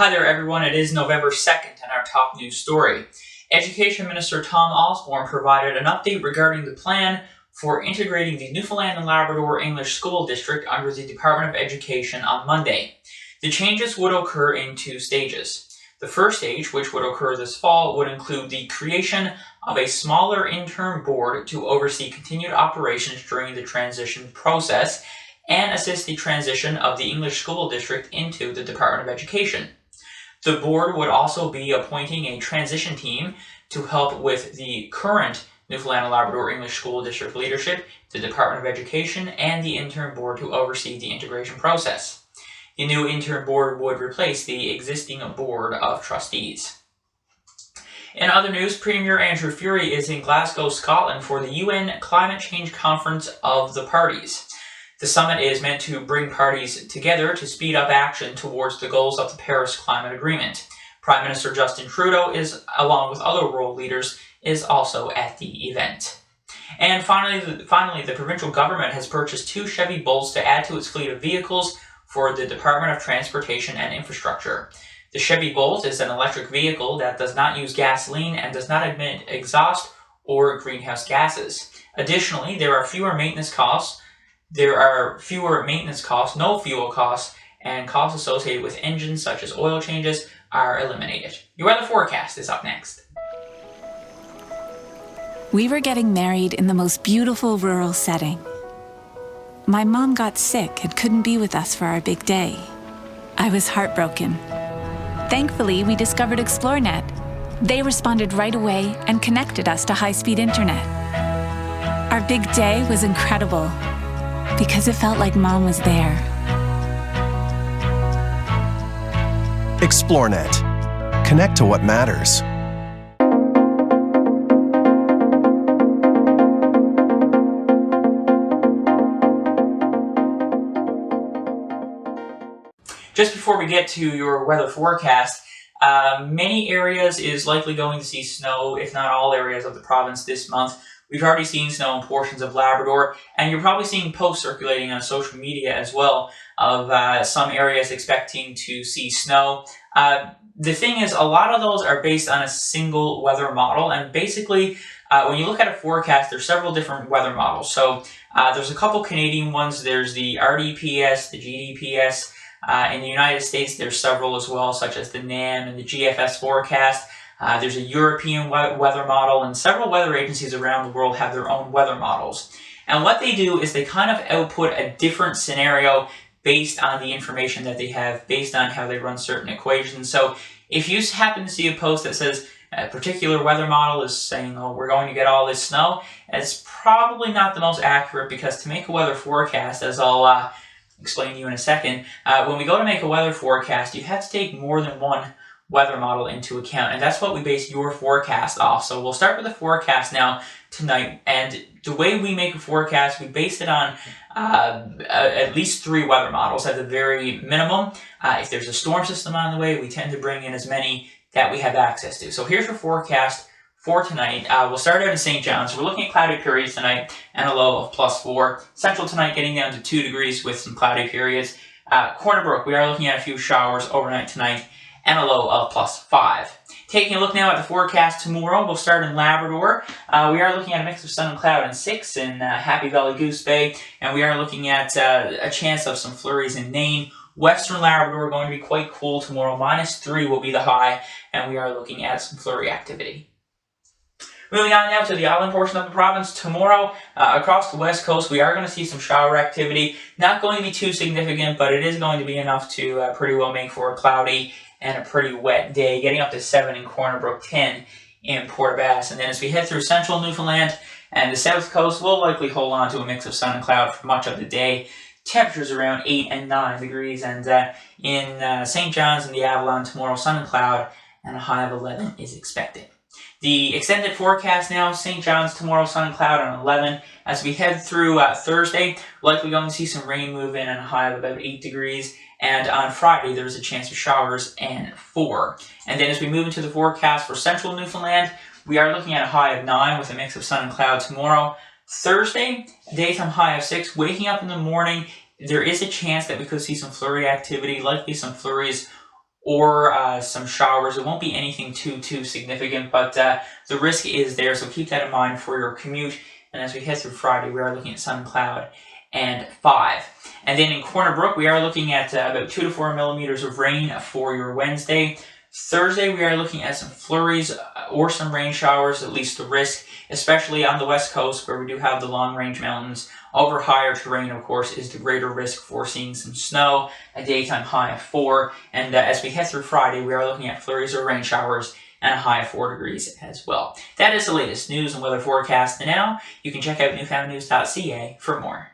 Hi there everyone, it is November 2nd and our top news story. Education Minister Tom Osborne provided an update regarding the plan for integrating the Newfoundland and Labrador English School District under the Department of Education on Monday. The changes would occur in two stages. The first stage, which would occur this fall, would include the creation of a smaller interim board to oversee continued operations during the transition process and assist the transition of the English School District into the Department of Education. The board would also be appointing a transition team to help with the current Newfoundland and Labrador English School District leadership, the Department of Education, and the interim board to oversee the integration process. The new interim board would replace the existing board of trustees. In other news, Premier Andrew Furey is in Glasgow, Scotland for the UN Climate Change Conference of the Parties. The summit is meant to bring parties together to speed up action towards the goals of the Paris Climate Agreement. Prime Minister Justin Trudeau, along with other world leaders, is also at the event. And finally, the provincial government has purchased 2 Chevy Bolts to add to its fleet of vehicles for the Department of Transportation and Infrastructure. The Chevy Bolt is an electric vehicle that does not use gasoline and does not emit exhaust or greenhouse gases. Additionally, there are fewer maintenance costs, no fuel costs, and costs associated with engines such as oil changes are eliminated. Your weather forecast is up next. We were getting married in the most beautiful rural setting. My mom got sick and couldn't be with us for our big day. I was heartbroken. Thankfully, we discovered ExploreNet. They responded right away and connected us to high-speed internet. Our big day was incredible because it felt like Mom was there. ExploreNet. Connect to what matters. Just before we get to your weather forecast, many areas is likely going to see snow, if not all areas of the province this month. We've already seen snow in portions of Labrador, and you're probably seeing posts circulating on social media as well of some areas expecting to see snow. The thing is, a lot of those are based on a single weather model, and basically, when you look at a forecast, there's several different weather models. So there's a couple Canadian ones. There's the RDPS, the GDPS. In the United States, there's several as well, such as the NAM and the GFS forecast. There's a European weather model, and several weather agencies around the world have their own weather models. And what they do is they kind of output a different scenario based on the information that they have, based on how they run certain equations. So if you happen to see a post that says a particular weather model is saying, oh, we're going to get all this snow, it's probably not the most accurate, because to make a weather forecast, as I'll explain to you in a second, when we go to make a weather forecast, you have to take more than one weather model into account, and that's what we base your forecast off. So we'll start with the forecast now tonight, and the way we make a forecast, we base it on at least 3 weather models at the very minimum. If there's a storm system on the way, we tend to bring in as many that we have access to. So here's your forecast for tonight. We'll start out in St. John's. We're looking at cloudy periods tonight and a low of +4. Central tonight getting down to 2 degrees with some cloudy periods. Corner Brook, we are looking at a few showers overnight tonight and a low of +5. Taking a look now at the forecast tomorrow, we'll start in Labrador. We are looking at a mix of sun and cloud and 6 in Happy Valley Goose Bay, and we are looking at a chance of some flurries in Nain. Western Labrador going to be quite cool tomorrow. -3 will be the high, and we are looking at some flurry activity. Moving on now to the island portion of the province. Tomorrow, across the west coast, we are going to see some shower activity. Not going to be too significant, but it is going to be enough to pretty well make for a cloudy and a pretty wet day, getting up to 7 in Corner Brook, 10 in Port Bass. And then as we head through central Newfoundland and the south coast, we'll likely hold on to a mix of sun and cloud for much of the day. Temperatures around 8 and 9 degrees, and in St. John's and the Avalon tomorrow, sun and cloud, and a high of 11 is expected. The extended forecast now, St. John's tomorrow, sun and cloud on 11. As we head through Thursday, likely going to see some rain move in and a high of about 8 degrees. And on Friday, there's a chance of showers and 4. And then as we move into the forecast for central Newfoundland, we are looking at a high of 9 with a mix of sun and cloud tomorrow. Thursday, daytime high of 6. Waking up in the morning, there is a chance that we could see some flurry activity, likely some flurries or some showers. It won't be anything too significant, but the risk is there, so keep that in mind for your commute. And as we head through Friday, we are looking at sun, cloud, and 5. And then in Corner Brook, we are looking at about 2 to 4 millimeters of rain for your Wednesday. Thursday, we are looking at some flurries or some rain showers, at least the risk, especially on the west coast where we do have the long-range mountains. Over higher terrain, of course, is the greater risk for seeing some snow, a daytime high of 4. And as we head through Friday, we are looking at flurries or rain showers and a high of 4 degrees as well. That is the latest news and weather forecast. And now you can check out newfoundnews.ca for more.